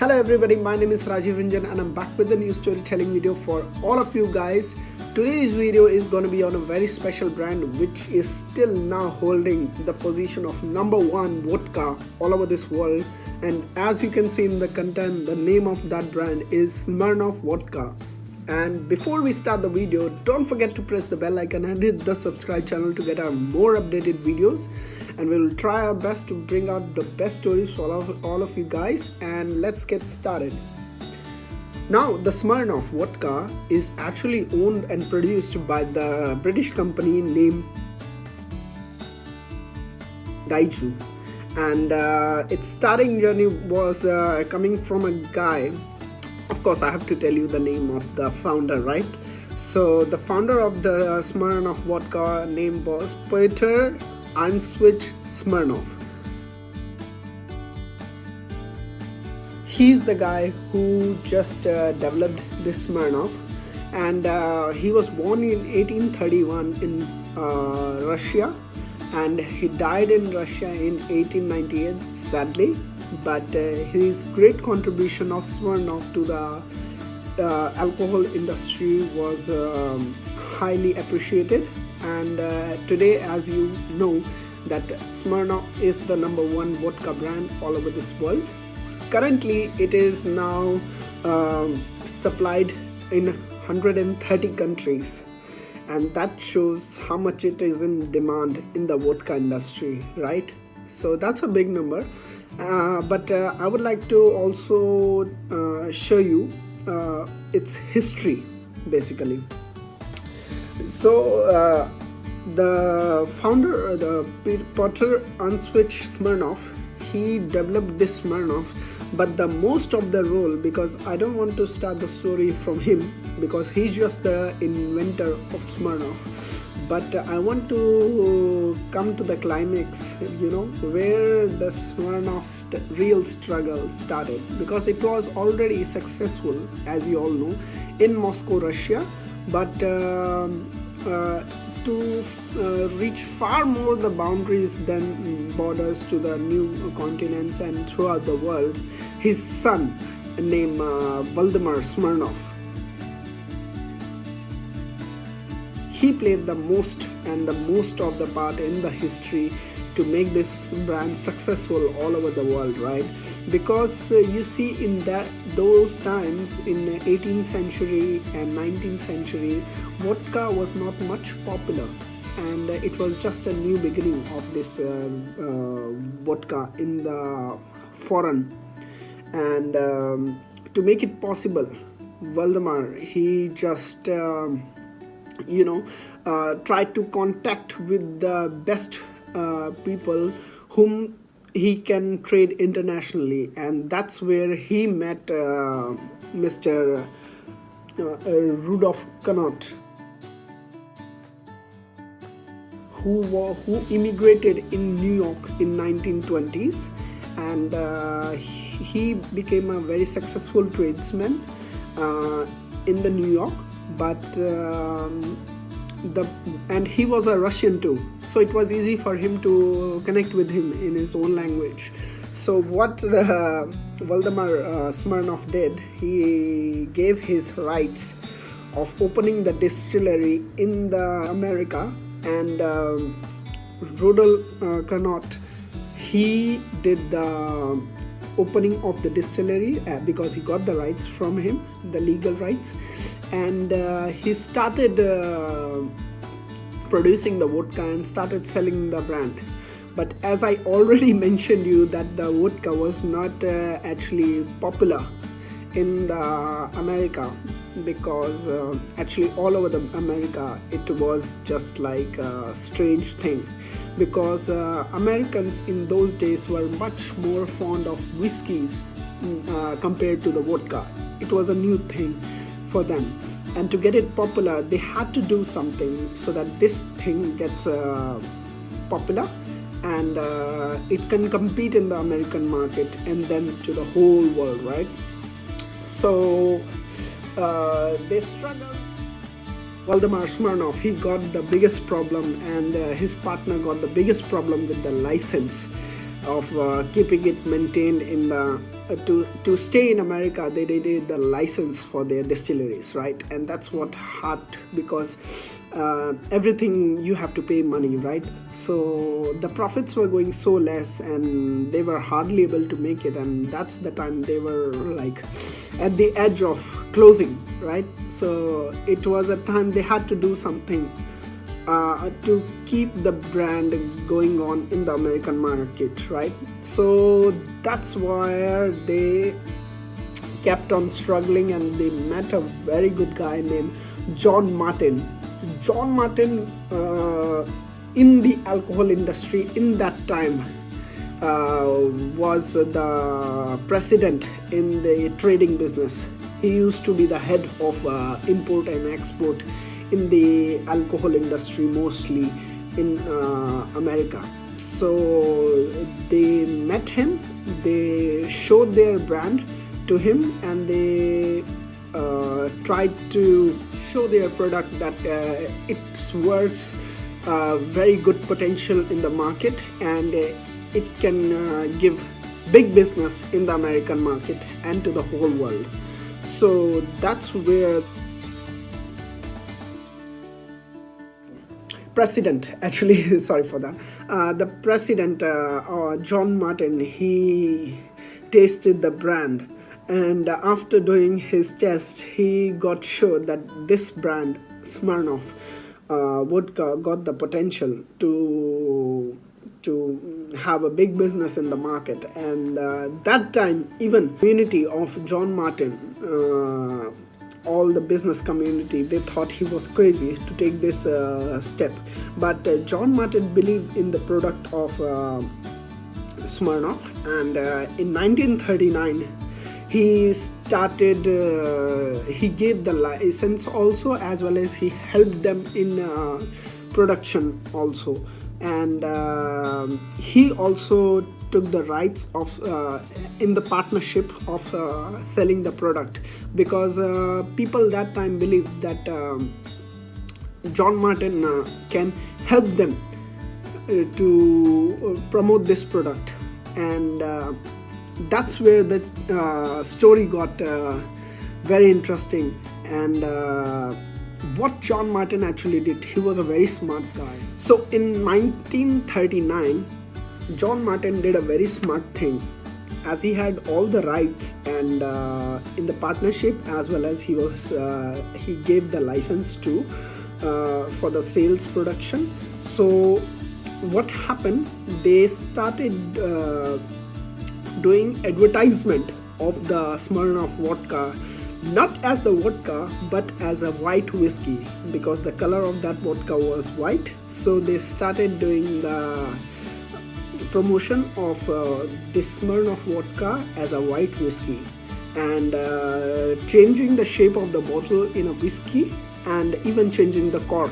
Hello everybody, my name is Rajiv Ranjan and I'm back with a new storytelling video for all of you guys. Today's video is going to be on a very special brand which is still now holding the position of #1 vodka all over this world. And as you can see in the content, the name of that brand is Smirnoff Vodka. And before we start the video, don't forget to press the bell icon and hit the subscribe channel to get our more updated videos. And we'll try our best to bring out the best stories for all of you guys. And let's get started. Now, the Smirnoff Vodka is actually owned and produced by the British company named Thankyou. And its starting journey was coming from a guy. Of course, I have to tell you the name of the founder, right? So the founder of the Smirnoff Vodka name was Peter Smirnoff. He's the guy who just developed this Smirnoff, and he was born in 1831 in Russia, and he died in Russia in 1898, sadly. But his great contribution of Smirnoff to the alcohol industry was highly appreciated. And today, as you know, that Smirnoff is the #1 vodka brand all over this world. Currently, it is now supplied in 130 countries, and that shows how much it is in demand in the vodka industry, right? So that's a big number. But I would like to also show you its history, basically. So the founder, the Peter Smirnoff, he developed this Smirnoff, but the most of the role, because I don't want to start the story from him because he's just the inventor of Smirnoff, but I want to come to the climax, where the Smirnoff's real struggle started, because it was already successful, as you all know, in Moscow, Russia, but to reach far more the boundaries than borders to the new continents and throughout the world, his son named Vladimir Smirnoff, he played the most of the part in the history to make this brand successful all over the world, right? Because you see, in those times, in 18th century and 19th century, vodka was not much popular, and it was just a new beginning of this vodka in the foreign. And to make it possible, Valdemar, he just tried to contact with the best people whom he can trade internationally, and that's where he met Mr. Rudolf Carnot, who immigrated in New York in 1920s, and he became a very successful tradesman in the New York, but and he was a Russian too, so it was easy for him to connect with him in his own language. So what Vladimir Smirnoff did, he gave his rights of opening the distillery in the America, and Rudolf Carnot, he did the opening of the distillery because he got the rights from him, the legal rights, and he started producing the vodka and started selling the brand. But as I already mentioned you, that the vodka was not actually popular in the America, because actually all over the America it was just like a strange thing, because Americans in those days were much more fond of whiskeys compared to the vodka. It was a new thing for them, and to get it popular, they had to do something so that this thing gets popular, and it can compete in the American market and then to the whole world, right? So they struggled. Vladimir Smirnoff, he got the biggest problem, and his partner got the biggest problem with the license. of keeping it maintained in the to stay in America. They needed the license for their distilleries, right? And that's what hard, because everything you have to pay money, right? So the profits were going so less, and they were hardly able to make it, and that's the time they were like at the edge of closing, right? So it was a time they had to do something to keep the brand going on in the American market, right? So that's where they kept on struggling, and they met a very good guy named John Martin. John Martin, in the alcohol industry in that time, was the president in the trading business. He used to be the head of import and export in the alcohol industry, mostly in America. So they met him, they showed their brand to him, and they tried to show their product that it's worth very good potential in the market, and it can give big business in the American market and to the whole world. So that's where president, actually, sorry for that, the president, John Martin, he tasted the brand, and after doing his test, he got sure that this brand Smirnoff vodka got the potential to have a big business in the market. And that time, even community of John Martin, all the business community, they thought he was crazy to take this step. But John Martin believed in the product of Smirnoff, and in 1939 he started, he gave the license also, as well as he helped them in production also. And he also took the rights of in the partnership of selling the product, because people that time believed that John Martin can help them to promote this product. And that's where the story got very interesting. And what John Martin actually did, he was a very smart guy. So in 1939, John Martin did a very smart thing, as he had all the rights and in the partnership, as well as he gave the license to for the sales production. So what happened, they started doing advertisement of the Smirnoff vodka, not as the vodka but as a white whiskey, because the color of that vodka was white. So they started doing the promotion of this Smirnoff vodka as a white whiskey, and changing the shape of the bottle in a whiskey, and even changing the cork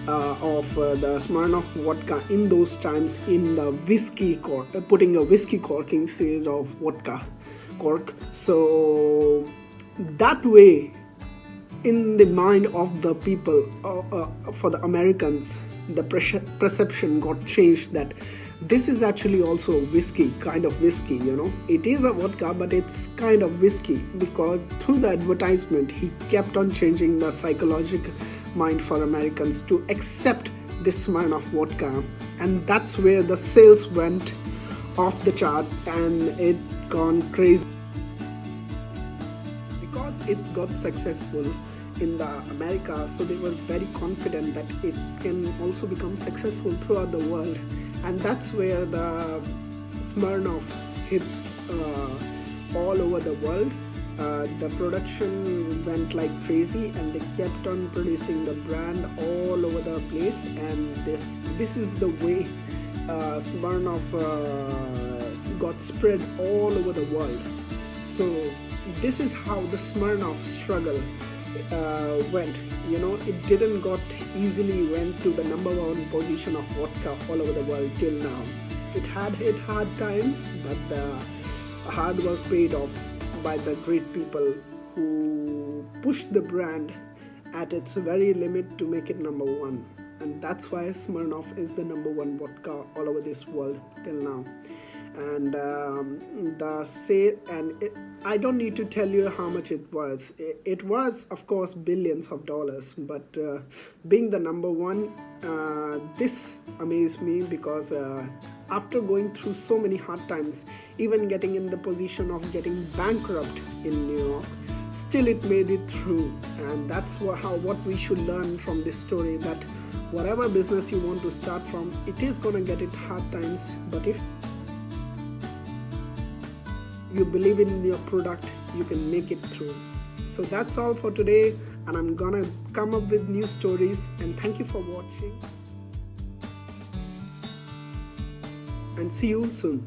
of the Smirnoff vodka in those times in the whiskey cork, putting a whiskey corking series of vodka cork. So that way, in the mind of the people, for the Americans, the perception got changed that this is actually also whiskey, kind of whiskey, you know. It is a vodka, but it's kind of whiskey, because through the advertisement, he kept on changing the psychological mind for Americans to accept this Smirnoff vodka. And that's where the sales went off the chart, and it gone crazy, because it got successful in the America. So they were very confident that it can also become successful throughout the world. And that's where the Smirnoff hit all over the world. The production went like crazy, and they kept on producing the brand all over the place. And this is the way Smirnoff got spread all over the world. So this is how the Smirnoff struggle went. You know, it didn't got easily went to the #1 position of vodka all over the world till now. It had hit hard times, but the hard work paid off by the great people who pushed the brand at its very limit to make it #1. And that's why Smirnoff is the #1 vodka all over this world till now. and I don't need to tell you how much it was. It was, of course, billions of dollars, but being the number one, this amazed me because after going through so many hard times, even getting in the position of getting bankrupt in New York, still it made it through. And that's what we should learn from this story, that whatever business you want to start from, it is gonna get it hard times, but if you believe in your product, you can make it through. So that's all for today, and I'm gonna come up with new stories, and thank you for watching, and see you soon.